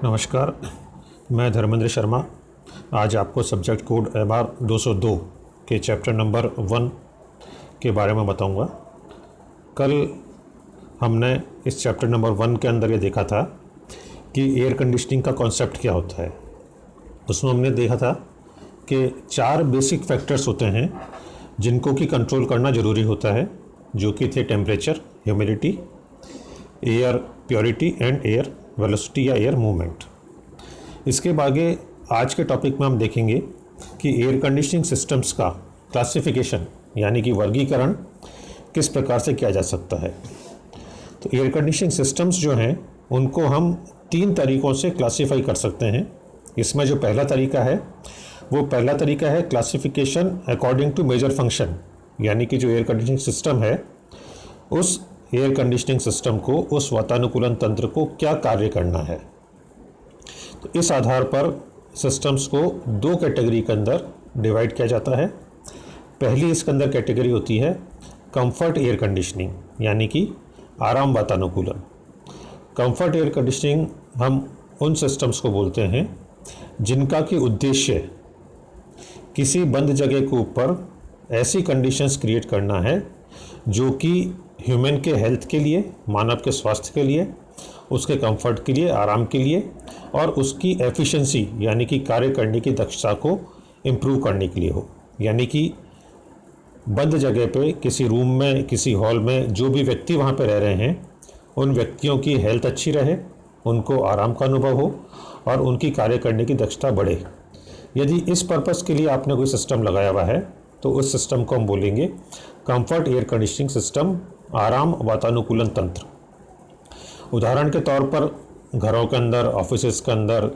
नमस्कार, मैं धर्मेंद्र शर्मा आज आपको सब्जेक्ट कोड MR 202 के चैप्टर नंबर 1 के बारे में बताऊंगा। कल हमने इस चैप्टर नंबर 1 के अंदर ये देखा था कि एयर कंडीशनिंग का कॉन्सेप्ट क्या होता है। उसमें हमने देखा था कि 4 बेसिक फैक्टर्स होते हैं जिनको कि कंट्रोल करना ज़रूरी होता है, जो कि थे temperature, humidity, air purity and air velocity या एयर मूवमेंट। इसके आगे आज के टॉपिक में हम देखेंगे कि एयर कंडीशनिंग सिस्टम्स का क्लासिफिकेशन यानी कि वर्गीकरण किस प्रकार से किया जा सकता है। तो एयर कंडीशनिंग सिस्टम्स जो हैं उनको हम 3 तरीक़ों से क्लासीफाई कर सकते हैं। इसमें जो पहला तरीका है वो है classification according to major function, यानी कि जो एयर कंडीशनिंग सिस्टम है उस एयर कंडीशनिंग सिस्टम को, उस वातानुकूलन तंत्र को क्या कार्य करना है। तो इस आधार पर सिस्टम्स को 2 कैटेगरी के अंदर डिवाइड किया जाता है। पहली इसके अंदर कैटेगरी होती है कंफर्ट एयर कंडीशनिंग, यानी कि आराम वातानुकूलन। कंफर्ट एयर कंडीशनिंग हम उन सिस्टम्स को बोलते हैं जिनका कि उद्देश्य किसी बंद जगह के ऊपर ऐसी कंडीशंस क्रिएट करना है जो कि ह्यूमन के हेल्थ के लिए, मानव के स्वास्थ्य के लिए, उसके कंफर्ट के लिए, आराम के लिए और उसकी एफिशिएंसी यानी कि कार्य करने की दक्षता को इम्प्रूव करने के लिए हो। यानी कि बंद जगह पे, किसी रूम में, किसी हॉल में जो भी व्यक्ति वहाँ पे रह रहे हैं उन व्यक्तियों की हेल्थ अच्छी रहे, उनको आराम का अनुभव हो और उनकी कार्य करने की दक्षता बढ़े। यदि इस पर्पज़ के लिए आपने कोई सिस्टम लगाया हुआ है तो उस सिस्टम को हम बोलेंगे कंफर्ट एयर कंडीशनिंग सिस्टम, आराम वातानुकूलन तंत्र। उदाहरण के तौर पर घरों के अंदर, ऑफिसेस के अंदर,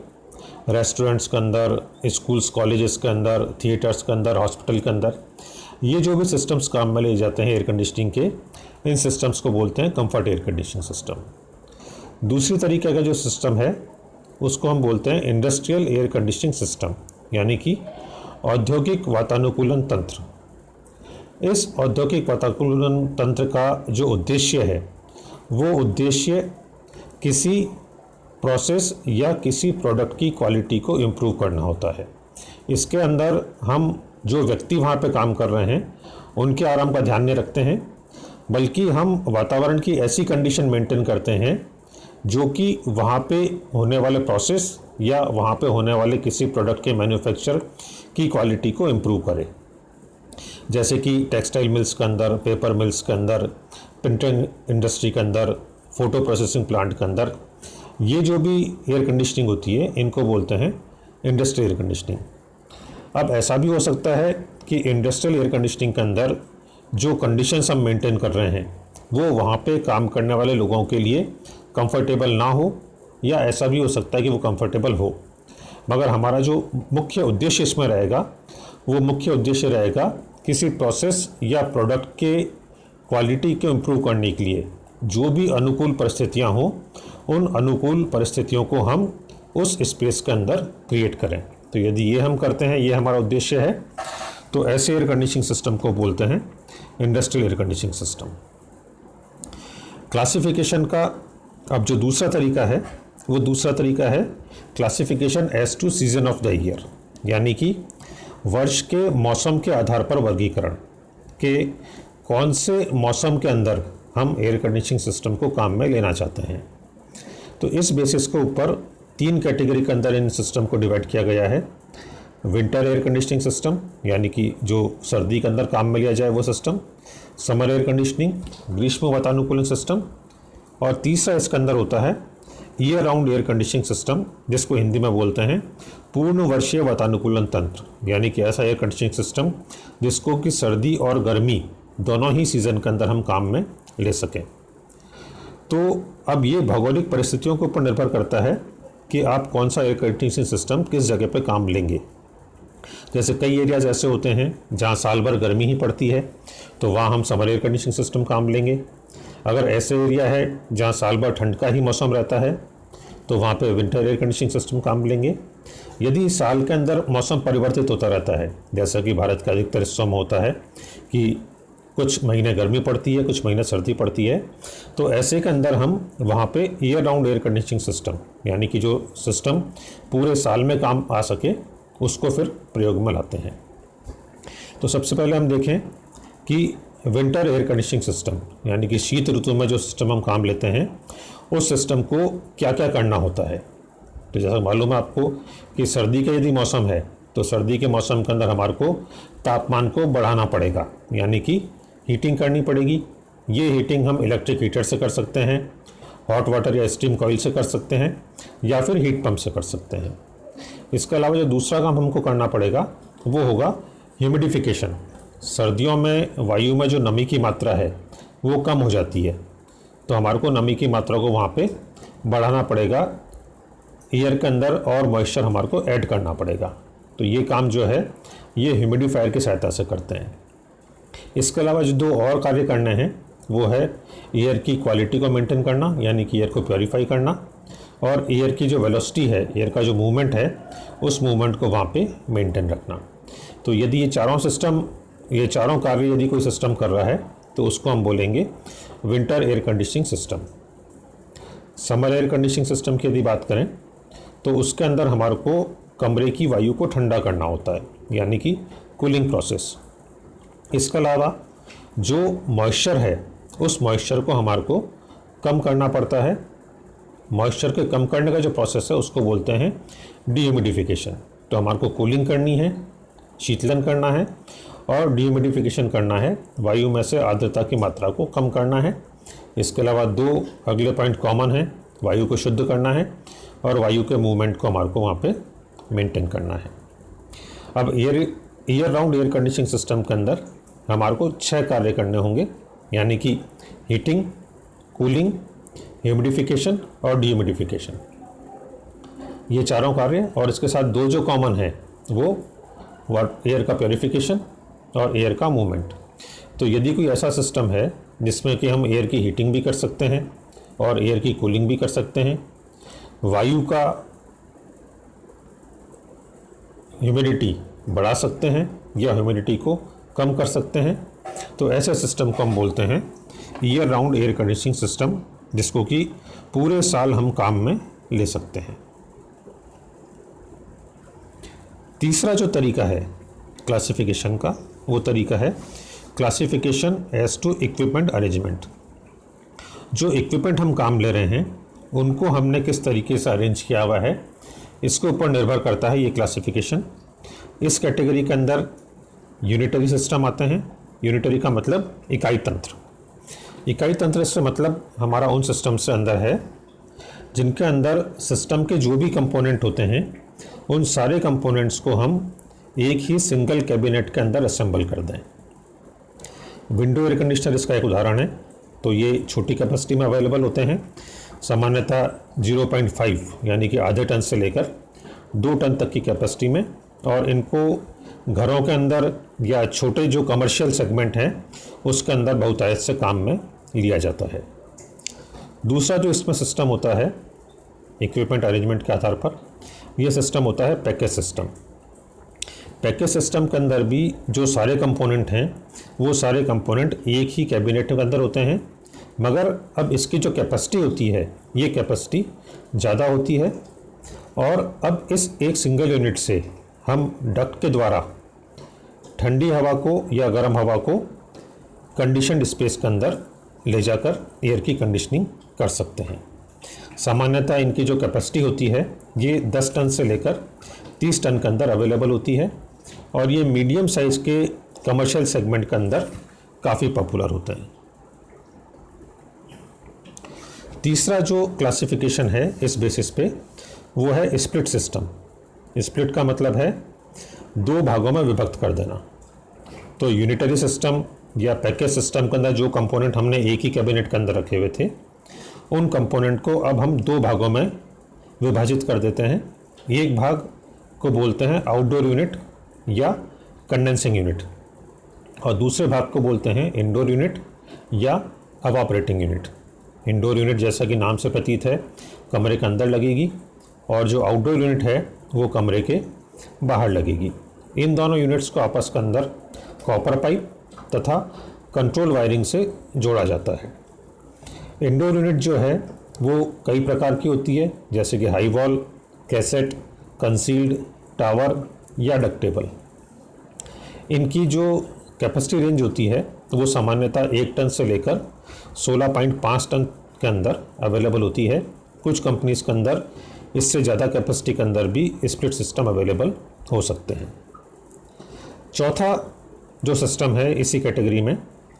रेस्टोरेंट्स के अंदर, स्कूल्स कॉलेजेस के अंदर, थिएटर्स के अंदर, हॉस्पिटल के अंदर ये जो भी सिस्टम्स काम में ले जाते हैं एयर कंडीशनिंग के, इन सिस्टम्स को बोलते हैं कंफर्ट एयर कंडीशनिंग सिस्टम। दूसरी तरीके का जो सिस्टम है उसको हम बोलते हैं इंडस्ट्रियल एयर कंडीशनिंग सिस्टम, यानी कि औद्योगिक वातानुकूलन तंत्र। इस औद्योगिक वातानुकूलन तंत्र का जो उद्देश्य है वो उद्देश्य किसी प्रोसेस या किसी प्रोडक्ट की क्वालिटी को इम्प्रूव करना होता है। इसके अंदर हम जो व्यक्ति वहाँ पे काम कर रहे हैं उनके आराम का ध्यान नहीं रखते हैं, बल्कि हम वातावरण की ऐसी कंडीशन मेंटेन करते हैं जो कि वहाँ पे होने वाले प्रोसेस या वहाँ पे होने वाले किसी प्रोडक्ट के मैन्युफैक्चर की क्वालिटी को इम्प्रूव करे। जैसे कि टेक्सटाइल मिल्स के अंदर, पेपर मिल्स के अंदर, प्रिंटिंग इंडस्ट्री के अंदर, फोटो प्रोसेसिंग प्लांट के अंदर ये जो भी एयर कंडीशनिंग होती है इनको बोलते हैं इंडस्ट्रियल एयर कंडीशनिंग। अब ऐसा भी हो सकता है कि इंडस्ट्रियल एयर कंडीशनिंग के अंदर जो कंडीशंस हम मेंटेन कर रहे हैं वो वहाँ पे काम करने वाले लोगों के लिए कंफर्टेबल ना हो, या ऐसा भी हो सकता है कि वो कंफर्टेबल हो, मगर हमारा जो मुख्य उद्देश्य इसमें रहेगा वो मुख्य उद्देश्य रहेगा किसी प्रोसेस या प्रोडक्ट के क्वालिटी को इम्प्रूव करने के लिए जो भी अनुकूल परिस्थितियां हों उन अनुकूल परिस्थितियों को हम उस स्पेस के अंदर क्रिएट करें। तो यदि ये हम करते हैं, ये हमारा उद्देश्य है, तो ऐसे एयर कंडीशनिंग सिस्टम को बोलते हैं industrial air conditioning system. Classification का अब जो दूसरा तरीका है वो दूसरा तरीका है classification as to season of the year, यानी कि वर्ष के मौसम के आधार पर वर्गीकरण के कौन से मौसम के अंदर हम एयर कंडीशनिंग सिस्टम को काम में लेना चाहते हैं। तो इस बेसिस के ऊपर 3 कैटेगरी के अंदर इन सिस्टम को डिवाइड किया गया है। विंटर एयर कंडीशनिंग सिस्टम, यानी कि जो सर्दी के अंदर काम में लिया जाए वो सिस्टम, समर एयर कंडीशनिंग, ग्रीष्म वातानुकूलन सिस्टम, और तीसरा इसके अंदर होता है year round air conditioning system, जिसको हिंदी में बोलते हैं पूर्ण वर्षीय वातानुकूलन तंत्र, यानी कि ऐसा एयर कंडीशनिंग सिस्टम जिसको कि सर्दी और गर्मी दोनों ही सीज़न के अंदर हम काम में ले सकें। तो अब ये भौगोलिक परिस्थितियों के ऊपर निर्भर करता है कि आप कौन सा एयर कंडीशनिंग सिस्टम किस जगह पे काम लेंगे। जैसे कई एरियाज़ ऐसे होते हैं जहाँ साल भर गर्मी ही पड़ती है तो वहाँ हम समर एयर कंडीशनिंग सिस्टम काम लेंगे। अगर ऐसे एरिया है जहाँ साल भर ठंड का ही मौसम रहता है तो वहाँ पे विंटर एयर कंडीशनिंग सिस्टम काम लेंगे। यदि साल के अंदर मौसम परिवर्तित होता रहता है, जैसा कि भारत के अधिकतर हिस्सों में होता है कि कुछ महीने गर्मी पड़ती है, कुछ महीने सर्दी पड़ती है। तो ऐसे के अंदर हम वहाँ पे year round air conditioning system, यानी कि जो सिस्टम पूरे साल में काम आ सके, उसको फिर प्रयोग में लाते हैं। तो सबसे पहले हम देखें कि विंटर एयर कंडीशनिंग सिस्टम, यानी कि शीत ऋतु में जो सिस्टम हम काम लेते हैं, उस सिस्टम को क्या क्या करना होता है। तो जैसा मालूम है आपको कि सर्दी का यदि मौसम है तो सर्दी के मौसम के अंदर हमारे को तापमान को बढ़ाना पड़ेगा, यानी कि हीटिंग करनी पड़ेगी। ये हीटिंग हम इलेक्ट्रिक हीटर से कर सकते हैं, हॉट वाटर या स्टीम कॉइल से कर सकते हैं, या फिर हीट पंप से कर सकते हैं। इसके अलावा जो दूसरा काम हमको करना पड़ेगा वो होगा ह्यूमिडिफिकेशन। सर्दियों में वायु में जो नमी की मात्रा है वो कम हो जाती है, तो हमारे को नमी की मात्रा को वहाँ पे बढ़ाना पड़ेगा, एयर के अंदर और मॉइस्चर हमारे को ऐड करना पड़ेगा। तो ये काम जो है ये ह्यूमिडिफायर की सहायता से करते हैं। इसके अलावा जो दो और कार्य करने हैं वो है एयर की क्वालिटी को मेंटेन करना, यानी कि एयर को प्योरीफाई करना, और एयर की जो वेलोसिटी है, एयर का जो मूवमेंट है, उस मूवमेंट को वहाँ पे मेंटेन रखना। तो यदि ये चारों कार्य यदि कोई सिस्टम कर रहा है तो उसको हम बोलेंगे winter air conditioning system. Summer air conditioning system की यदि बात करें तो उसके अंदर हमारे को कमरे की वायु को ठंडा करना होता है, यानी कि कूलिंग प्रोसेस। इसके अलावा जो मॉइस्चर है उस मॉइस्चर को हमारे को कम करना पड़ता है। मॉइस्चर के कम करने का जो प्रोसेस है उसको बोलते हैं डीह्यूमिडिफिकेशन। तो हमारे को कूलिंग करनी है, शीतलन करना है, और डीह्यूमिडिफिकेशन करना है, वायु में से आर्द्रता की मात्रा को कम करना है। इसके अलावा दो अगले पॉइंट कॉमन है, वायु को शुद्ध करना है और वायु के मूवमेंट को हमारे को वहाँ पे मेंटेन करना है। अब year round air conditioning system के अंदर हमारे को 6 कार्य करने होंगे, यानी कि हीटिंग, कूलिंग, ह्यूमिडिफिकेशन और डीह्यूमिडिफिकेशन, ये चारों कार्य। और इसके साथ दो जो कॉमन है वो एयर का प्योरीफिकेशन और एयर का मूवमेंट। तो यदि कोई ऐसा सिस्टम है जिसमें कि हम एयर की हीटिंग भी कर सकते हैं और एयर की कूलिंग भी कर सकते हैं, वायु का ह्यूमिडिटी बढ़ा सकते हैं या ह्यूमिडिटी को कम कर सकते हैं, तो ऐसे सिस्टम को हम बोलते हैं year round air conditioning system, जिसको कि पूरे साल हम काम में ले सकते हैं। तीसरा जो तरीका है क्लासिफिकेशन का, वो तरीका है classification as to equipment arrangement. जो इक्विपमेंट हम काम ले रहे हैं उनको हमने किस तरीके से अरेंज किया हुआ है, इसके ऊपर निर्भर करता है ये क्लासिफिकेशन। इस कैटेगरी के अंदर यूनिटरी सिस्टम आते हैं। यूनिटरी का मतलब इकाई तंत्र। इकाई तंत्र से मतलब हमारा उन सिस्टम से अंदर है जिनके अंदर सिस्टम के जो भी कंपोनेंट होते हैं उन सारे कंपोनेंट्स को हम एक ही सिंगल कैबिनेट के अंदर असेंबल कर दें। विंडो एयर कंडीशनर इसका एक उदाहरण है। तो ये छोटी कैपेसिटी में अवेलेबल होते हैं, सामान्यतः 0.5 यानी कि आधे टन से लेकर 2 टन तक की कैपेसिटी में, और इनको घरों के अंदर या छोटे जो कमर्शियल सेगमेंट हैं उसके अंदर बहुतायत से काम में लिया जाता है। दूसरा जो इसमें सिस्टम होता है इक्विपमेंट अरेंजमेंट के आधार पर, यह सिस्टम होता है पैकेज सिस्टम। पैकेज सिस्टम के अंदर भी जो सारे कंपोनेंट हैं वो सारे कंपोनेंट एक ही कैबिनेट के अंदर होते हैं, मगर अब इसकी जो कैपेसिटी होती है ये कैपेसिटी ज़्यादा होती है। और अब इस एक सिंगल यूनिट से हम डक्ट के द्वारा ठंडी हवा को या गर्म हवा को कंडीशनड स्पेस के अंदर ले जाकर एयर की कंडीशनिंग कर सकते हैं। सामान्यतः इनकी जो कैपेसिटी होती है ये 10 टन से लेकर 30 टन के अंदर अवेलेबल होती है, और ये मीडियम साइज़ के कमर्शियल सेगमेंट के अंदर काफ़ी पॉपुलर होते हैं। तीसरा जो क्लासिफिकेशन है इस बेसिस पे वो है स्प्लिट सिस्टम। स्प्लिट का मतलब है 2 भागों में विभक्त कर देना। तो यूनिटरी सिस्टम या पैकेज सिस्टम के अंदर जो कंपोनेंट हमने एक ही कैबिनेट के अंदर रखे हुए थे उन कंपोनेंट को अब हम 2 भागों में विभाजित कर देते हैं। एक भाग को बोलते हैं आउटडोर यूनिट या कंडेंसिंग यूनिट, और दूसरे भाग को बोलते हैं इंडोर यूनिट या एवापोरेटिंग यूनिट। इंडोर यूनिट जैसा कि नाम से प्रतीत है कमरे के अंदर लगेगी, और जो आउटडोर यूनिट है वो कमरे के बाहर लगेगी। इन दोनों यूनिट्स को आपस के अंदर कॉपर पाइप तथा कंट्रोल वायरिंग से जोड़ा जाता है। इंडोर यूनिट जो है वो कई प्रकार की होती है, जैसे कि high wall, cassette, concealed, tower या डक्टेबल। इनकी जो कैपेसिटी रेंज होती है वो सामान्यतः 1 टन से लेकर 16.5 टन के अंदर अवेलेबल होती है। कुछ कंपनीज के अंदर इससे ज़्यादा कैपेसिटी के अंदर भी स्प्लिट सिस्टम अवेलेबल हो सकते हैं। चौथा जो सिस्टम है इसी कैटेगरी में,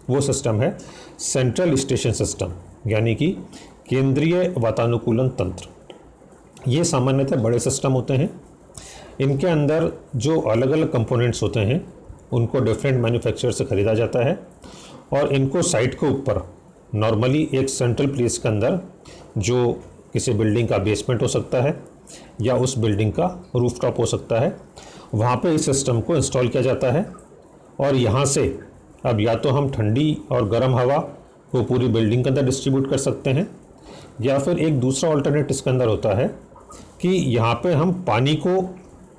वो सिस्टम है सेंट्रल स्टेशन सिस्टम, यानी कि केंद्रीय वातानुकूलन तंत्र। ये सामान्यतः बड़े सिस्टम होते हैं। इनके अंदर जो अलग अलग कंपोनेंट्स होते हैं उनको डिफरेंट मैन्युफैक्चरर से ख़रीदा जाता है और इनको साइट के ऊपर नॉर्मली एक सेंट्रल प्लेस के अंदर, जो किसी बिल्डिंग का बेसमेंट हो सकता है या उस बिल्डिंग का रूफटॉप हो सकता है, वहाँ पे इस सिस्टम को इंस्टॉल किया जाता है। और यहाँ से अब या तो हम ठंडी और गर्म हवा को पूरी बिल्डिंग के अंदर डिस्ट्रीब्यूट कर सकते हैं, या फिर एक दूसरा ऑल्टरनेट इसके अंदर होता है कि यहाँ पे हम पानी को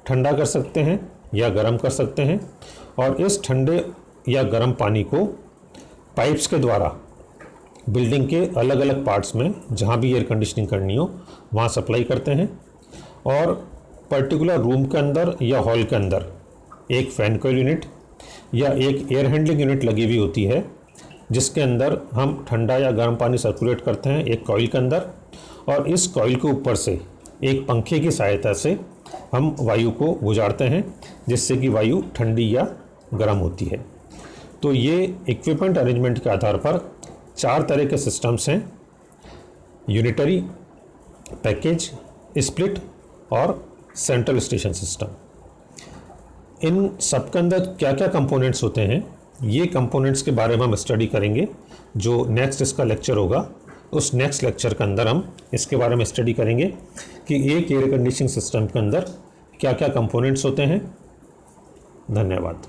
ठंडा कर सकते हैं या गर्म कर सकते हैं, और इस ठंडे या गर्म पानी को पाइप्स के द्वारा बिल्डिंग के अलग अलग पार्ट्स में जहाँ भी एयर कंडीशनिंग करनी हो वहाँ सप्लाई करते हैं। और पर्टिकुलर रूम के अंदर या हॉल के अंदर एक फ़ैन कॉइल यूनिट या एक एयर हैंडलिंग यूनिट लगी हुई होती है, जिसके अंदर हम ठंडा या गर्म पानी सर्कुलेट करते हैं एक कॉइल के अंदर, और इस कॉइल के ऊपर से एक पंखे की सहायता से हम वायु को गुजारते हैं, जिससे कि वायु ठंडी या गर्म होती है। तो ये इक्विपमेंट अरेंजमेंट के आधार पर 4 तरह के सिस्टम्स हैं: यूनिटरी, पैकेज, स्प्लिट और सेंट्रल स्टेशन सिस्टम। इन सब के अंदर क्या क्या कंपोनेंट्स होते हैं, ये कंपोनेंट्स के बारे में हम स्टडी करेंगे। जो नेक्स्ट इसका लेक्चर होगा, उस नेक्स्ट लेक्चर के अंदर हम इसके बारे में स्टडी करेंगे कि एक एयर कंडीशनिंग सिस्टम के अंदर क्या क्या कंपोनेंट्स होते हैं। धन्यवाद।